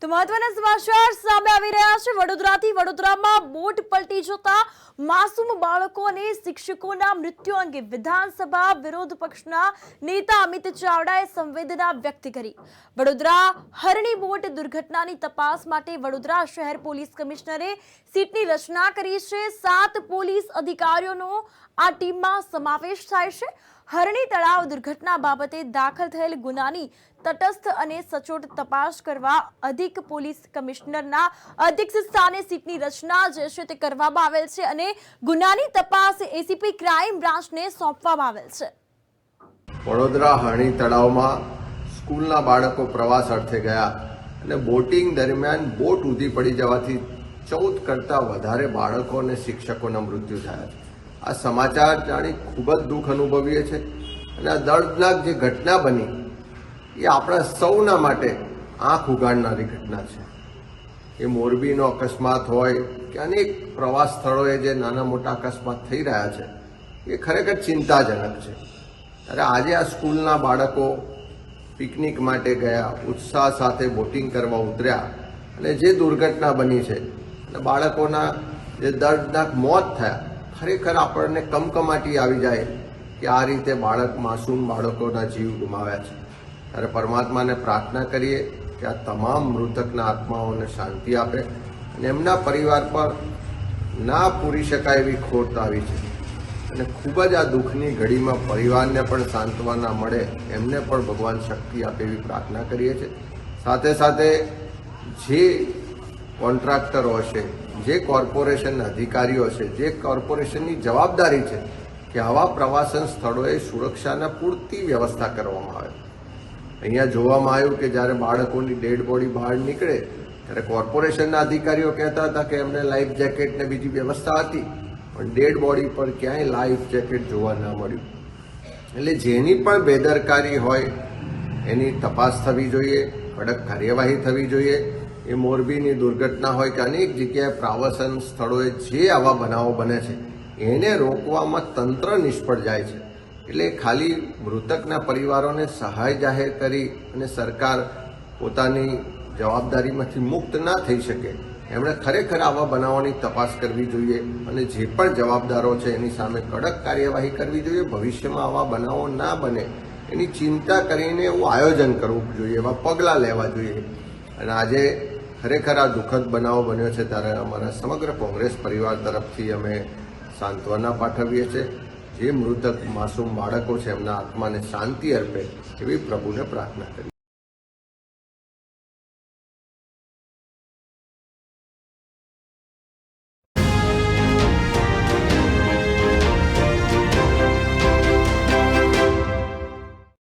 તો મહત્વના સમાચાર સામે આવી રહ્યા છે। વડોદરામાં બોટ પલટી જતા માસૂમ બાળકો અને શિક્ષકોના મૃત્યુ અંગે વિધાનસભા વિરોધ પક્ષના નેતા અમિત ચાવડાએ સંવેદના વ્યક્ત કરી। વડોદરા હરણી બોટ દુર્ઘટનાની તપાસ માટે વડોદરા શહેર પોલીસ કમિશનરે સીટની રચના કરી છે। 7 પોલીસ અધિકારીઓનો આ ટીમમાં સમાવેશ થાય છે। હરણી તળાવ દુર્ઘટના બાબતે દાખલ થયેલ ગુનાની તટસ્થ અને સચોટ તપાસ કરવા અધિક પોલીસ કમિશનરના અધ્યક્ષ સ્થાને સીટની રચના જે છે તે કરવામાં આવેલ છે અને ગુનાની તપાસ એસીપી ક્રાઇમ બ્રાન્ચને સોંપવામાં આવેલ છે। વડોદરા હરણી તળાવમાં સ્કૂલના બાળકો પ્રવાસ અર્થે ગયા અને બોટિંગ દરમિયાન બોટ ઊંધી પડી જવાથી 14 કરતાં વધારે બાળકો અને શિક્ષકોના મૃત્યુ થયા છે। આ સમાચાર જાણી ખૂબ જ દુઃખ અનુભવીએ છીએ અને આ દર્દનાક જે ઘટના બની એ આપણા સૌના માટે આંખ ઉગાડનારી ઘટના છે। એ મોરબીનો અકસ્માત હોય કે અનેક પ્રવાસ સ્થળોએ જે નાના મોટા અકસ્માત થઈ રહ્યા છે એ ખરેખર ચિંતાજનક છે। ત્યારે આજે આ સ્કૂલના બાળકો પિકનિક માટે ગયા, ઉત્સાહ સાથે બોટિંગ કરવા ઉતર્યા અને જે દુર્ઘટના બની છે અને બાળકોના જે દર્દનાક મોત થયા, ખરેખર આપણને કમકમાટી આવી જાય કે આ રીતે માસૂમ બાળકોના જીવ ગુમાવ્યા છે। ત્યારે પરમાત્માને પ્રાર્થના કરીએ કે આ તમામ મૃતકના આત્માઓને શાંતિ આપે અને એમના પરિવાર પર ના પૂરી શકાય એવી ખોટ આવી છે અને ખૂબ જ આ દુઃખની ઘડીમાં પરિવારને પણ સાંત્વના મળે, એમને પણ ભગવાન શક્તિ આપે એવી પ્રાર્થના કરીએ છીએ। સાથે સાથે જે કોન્ટ્રાક્ટરો હશે, જે કોર્પોરેશનના અધિકારીઓ છે, જે કોર્પોરેશનની જવાબદારી છે કે આવા પ્રવાસન સ્થળોએ સુરક્ષાના પૂરતી વ્યવસ્થા કરવામાં આવે। અહીંયા જોવામાં આવ્યું કે જ્યારે બાળકોની ડેડ બોડી બહાર નીકળે ત્યારે કોર્પોરેશનના અધિકારીઓ કહેતા હતા કે એમને લાઈફ જેકેટ ને બીજી વ્યવસ્થા હતી, પણ ડેડ બોડી પર ક્યાંય લાઈફ જેકેટ જોવા ના મળ્યું। એટલે જેની પણ બેદરકારી હોય એની તપાસ થવી જોઈએ, કડક કાર્યવાહી થવી જોઈએ। એ મોરબીની દુર્ઘટના હોય કે અનેક જગ્યાએ પ્રવાસન સ્થળોએ જે આવા બનાવો બને છે એને રોકવામાં તંત્ર નિષ્ફળ જાય છે। એટલે ખાલી મૃતકના પરિવારોને સહાય જાહેર કરી અને સરકાર પોતાની જવાબદારીમાંથી મુક્ત ના થઈ શકે। એમણે ખરેખર આવા બનાવોની તપાસ કરવી જોઈએ અને જે પણ જવાબદારો છે એની સામે કડક કાર્યવાહી કરવી જોઈએ। ભવિષ્યમાં આવા બનાવો ના બને એની ચિંતા કરીને એવું આયોજન કરવું જોઈએ, એવા પગલાં લેવા જોઈએ। અને આજે ખરેખર આ દુઃખદ બનાવ બન્યો છે ત્યારે અમારા સમગ્ર કોંગ્રેસ પરિવાર તરફથી અમે સાંત્વના પાઠવીએ છીએ। જે મૃતક માસૂમ બાળકો છે એમના આત્માને શાંતિ અર્પે એવી પ્રભુને પ્રાર્થના કરી।